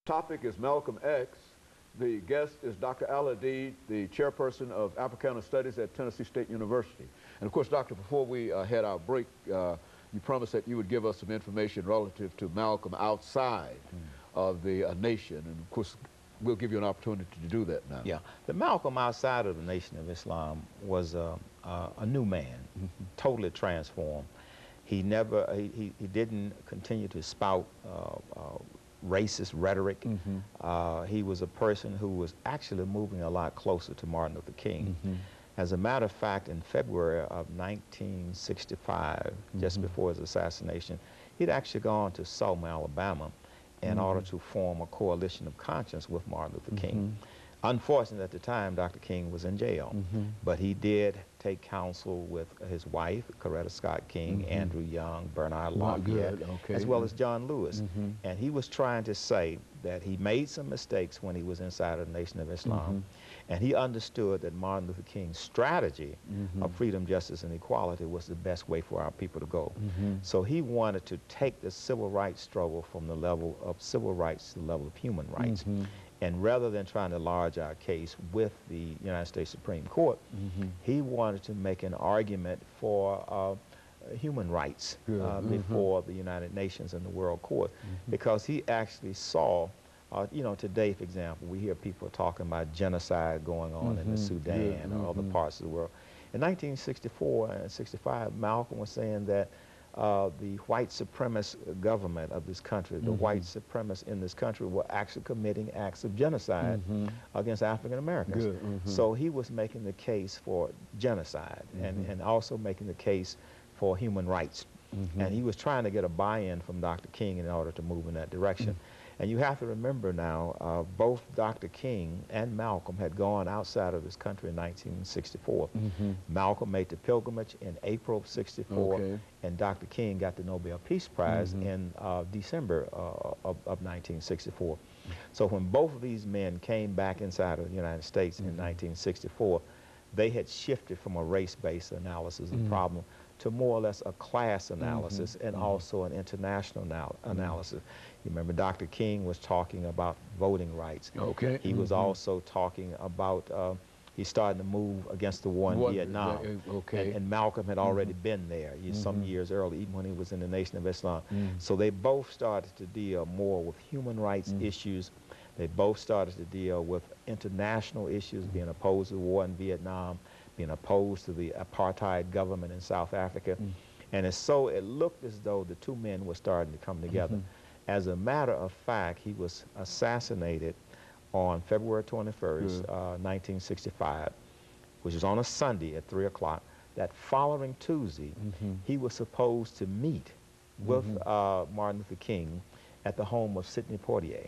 Topic is Malcolm X. The guest is Dr. AAl-Hadid, the chairperson of Africana Studies at Tennessee State University. And of course, Doctor, before we had our break, you promised that you would give us some information relative to Malcolm outside of the nation. And of course, we'll give you an opportunity to do that now. Yeah, the Malcolm outside of the Nation of Islam was a new man, totally transformed. He didn't continue to spout racist rhetoric. He was a person who was actually moving a lot closer to Martin Luther King. As a matter of fact, in February of 1965, just before his assassination, he'd actually gone to Selma, Alabama, in order to form a coalition of conscience with Martin Luther King. Unfortunately, at the time, Dr. King was in jail, but he did take counsel with his wife, Coretta Scott King, Andrew Young, Bernard Lafayette, as well as John Lewis. And he was trying to say that he made some mistakes when he was inside of the Nation of Islam, and he understood that Martin Luther King's strategy of freedom, justice, and equality was the best way for our people to go. So he wanted to take the civil rights struggle from the level of civil rights to the level of human rights. And rather than trying to lodge our case with the United States Supreme Court, he wanted to make an argument for human rights before the United Nations and the World Court, because he actually saw, you know, today, for example, we hear people talking about genocide going on in the Sudan or other parts of the world. In 1964 and 65, Malcolm was saying that the white supremacist government of this country, the white supremacists in this country were actually committing acts of genocide against African Americans. So he was making the case for genocide and also making the case for human rights. And he was trying to get a buy-in from Dr. King in order to move in that direction. And you have to remember now, both Dr. King and Malcolm had gone outside of this country in 1964. Malcolm made the pilgrimage in April of '64, and Dr. King got the Nobel Peace Prize in December of 1964. So when both of these men came back inside of the United States in 1964, they had shifted from a race-based analysis of the problem to more or less a class analysis and also an international analysis. You remember Dr. King was talking about voting rights. He was also talking about, he started to move against the war in Vietnam. And Malcolm had already been there some years early, even when he was in the Nation of Islam. So they both started to deal more with human rights issues. They both started to deal with international issues, being opposed to the war in Vietnam, being opposed to the apartheid government in South Africa. And it looked as though the two men were starting to come together. As a matter of fact, he was assassinated on February 21st, 1965, which was on a Sunday at 3 o'clock. That following Tuesday, he was supposed to meet with Martin Luther King at the home of Sidney Poitier.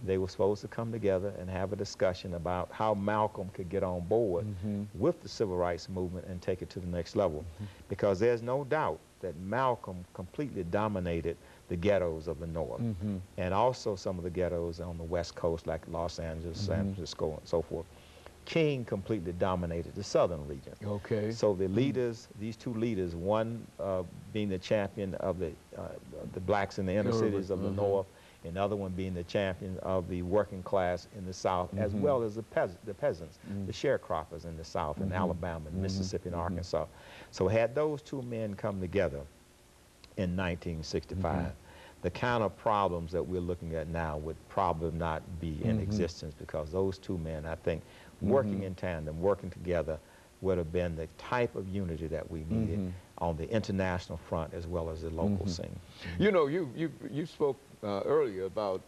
They were supposed to come together and have a discussion about how Malcolm could get on board with the civil rights movement and take it to the next level. Because there's no doubt that Malcolm completely dominated the ghettos of the North, and also some of the ghettos on the West Coast, like Los Angeles, San Francisco, and so forth. King completely dominated the southern region. So the leaders, these two leaders, one being the champion of the blacks in the inner cities of the North, and the other one being the champion of the working class in the South, as well as the peasants, the sharecroppers in the South, in Alabama, and Mississippi, and Arkansas. So had those two men come together in 1965, the kind of problems that we're looking at now would probably not be in existence, because those two men, I think, working in tandem, working together, would have been the type of unity that we needed on the international front as well as the local scene. You know, you spoke earlier about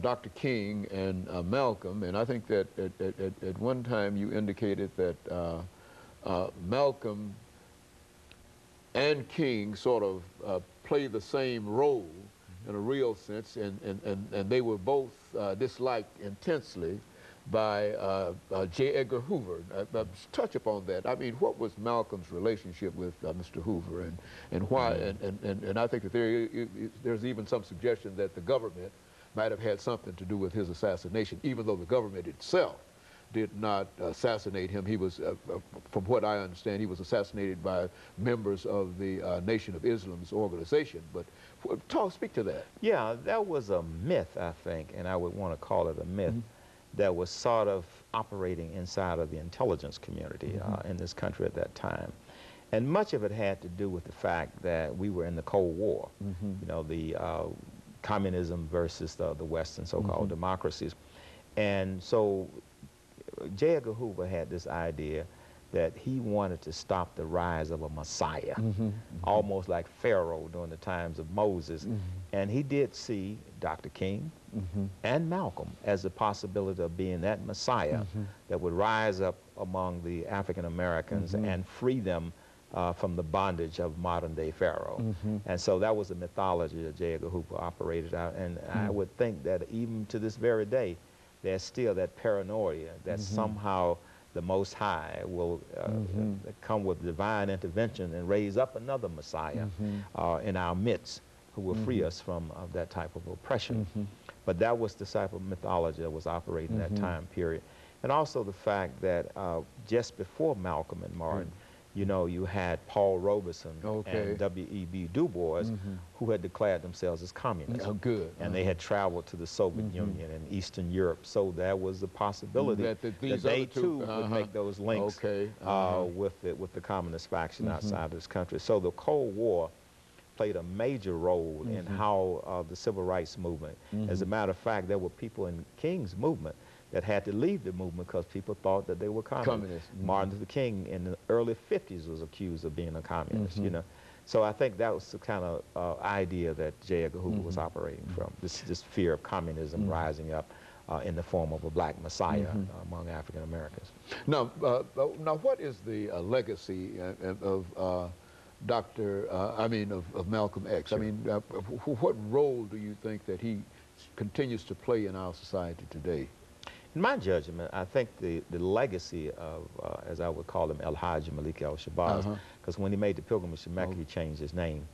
Dr. King and Malcolm, and I think that at one time you indicated that Malcolm and King sort of play the same role in a real sense, and they were both disliked intensely by J. Edgar Hoover. Touch upon that. I mean, what was Malcolm's relationship with Mr. Hoover, and why? And I think that there's even some suggestion that the government might have had something to do with his assassination, even though the government itself did not assassinate him. He was, from what I understand, he was assassinated by members of the Nation of Islam's organization. But speak to that. Yeah, that was a myth, I think, and I would want to call it a myth that was sort of operating inside of the intelligence community in this country at that time. And much of it had to do with the fact that we were in the Cold War, you know, the communism versus the Western so-called democracies. And so J. Edgar Hoover had this idea that he wanted to stop the rise of a Messiah, almost like Pharaoh during the times of Moses. And he did see Dr. King and Malcolm as a possibility of being that Messiah that would rise up among the African Americans and free them from the bondage of modern-day Pharaoh. And so that was the mythology that J. Edgar Hoover operated out. And I would think that even to this very day, there's still that paranoia that somehow the Most High will come with divine intervention and raise up another Messiah in our midst who will free us from that type of oppression. But that was the type of mythology that was operating that time period. And also the fact that just before Malcolm and Martin, you know, you had Paul Robeson and W.E.B. Du Bois who had declared themselves as communists. And they had traveled to the Soviet Union and Eastern Europe. So there was a possibility that they too would make those links with the communist faction outside of this country. So the Cold War played a major role in how the civil rights movement. As a matter of fact, there were people in King's movement that had to leave the movement because people thought that they were communists. Martin Luther King in the early 50s was accused of being a communist, you know. So I think that was the kind of idea that J. Edgar Hoover was operating from, this fear of communism rising up in the form of a black messiah among African Americans. Now, what is the legacy of of Malcolm X? Sure. I mean, what role do you think that he continues to play in our society today? In my judgment, I think the legacy of, as I would call him, El-Hajj Malik al-Shabazz, because when he made the pilgrimage to Mecca, he changed his name.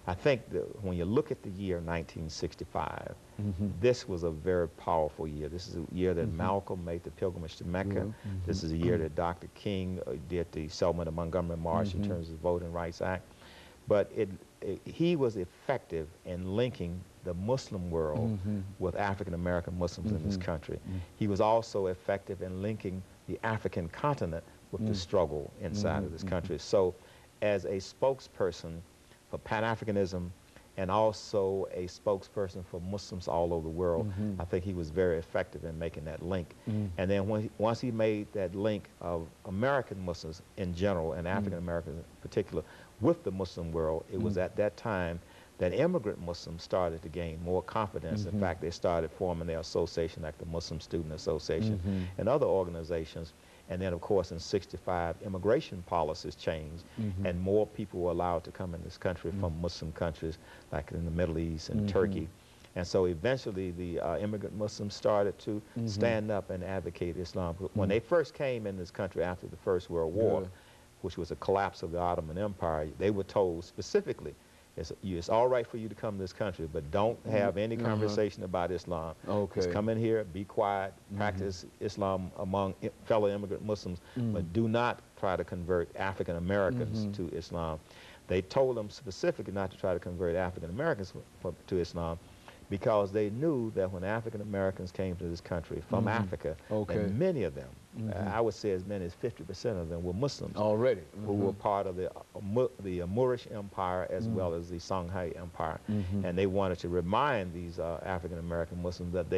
I think that when you look at the year 1965, this was a very powerful year. This is a year that Malcolm made the pilgrimage to Mecca. This is a year that Dr. King did the Selma to Montgomery March in terms of the Voting Rights Act. But he was effective in linking the Muslim world with African-American Muslims in this country. He was also effective in linking the African continent with the struggle inside of this country. So as a spokesperson for Pan-Africanism and also a spokesperson for Muslims all over the world, I think he was very effective in making that link. And then once he made that link of American Muslims in general and African Americans in particular with the Muslim world, it was at that time that immigrant Muslims started to gain more confidence. In fact, they started forming their association like the Muslim Student Association and other organizations. And then, of course, in '65, immigration policies changed, and more people were allowed to come in this country from Muslim countries, like in the Middle East and Turkey. And so eventually the immigrant Muslims started to stand up and advocate Islam. When they first came in this country after the First World War, which was a collapse of the Ottoman Empire, they were told specifically, it's all right for you to come to this country, but don't have any conversation about Islam. Just come in here, be quiet, practice Islam among fellow immigrant Muslims, but do not try to convert African Americans to Islam. They told them specifically not to try to convert African Americans to Islam because they knew that when African Americans came to this country from Africa, and many of them, I would say as many as 50% of them were Muslims already, who were part of the Moorish Empire as well as the Songhai Empire, and they wanted to remind these African American Muslims that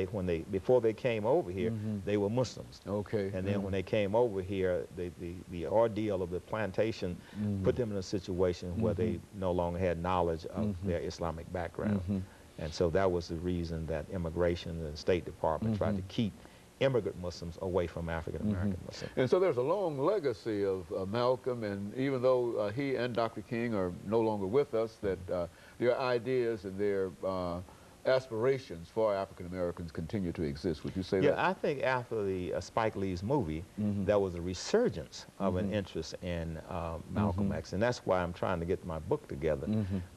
before they came over here, they were Muslims. And then when they came over here, the ordeal of the plantation put them in a situation where they no longer had knowledge of their Islamic background. And so that was the reason that immigration and the State Department tried to keep immigrant Muslims away from African-American Muslims. And so there's a long legacy of Malcolm, and even though he and Dr. King are no longer with us, that their ideas and their aspirations for African Americans continue to exist. Would you say Yeah, that? I think after the Spike Lee's movie, there was a resurgence of an interest in Malcolm X, and that's why I'm trying to get my book together,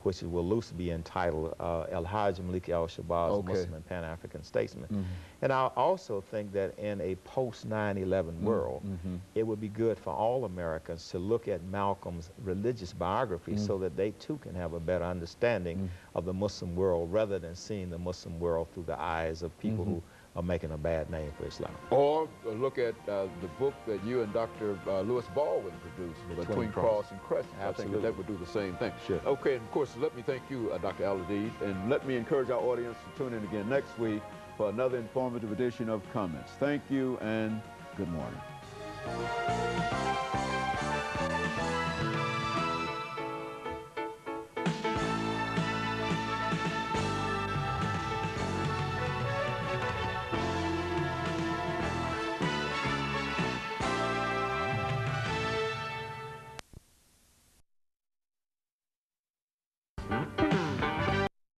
which will loosely be entitled AAl-Hadid3 al-Shabaab's Muslim and Pan-African Statesman. And I also think that in a post-9/11 world, it would be good for all Americans to look at Malcolm's religious biography so that they too can have a better understanding of the Muslim world rather than seeing the Muslim world through the eyes of people who are making a bad name for Islam. Or look at the book that you and Dr. Lewis Baldwin produced, Between Cross and Crescent. Absolutely. I think that would do the same thing. Sure. Okay, and of course, let me thank you, Dr. Al-Hadid, and let me encourage our audience to tune in again next week for another informative edition of Comments. Thank you and good morning.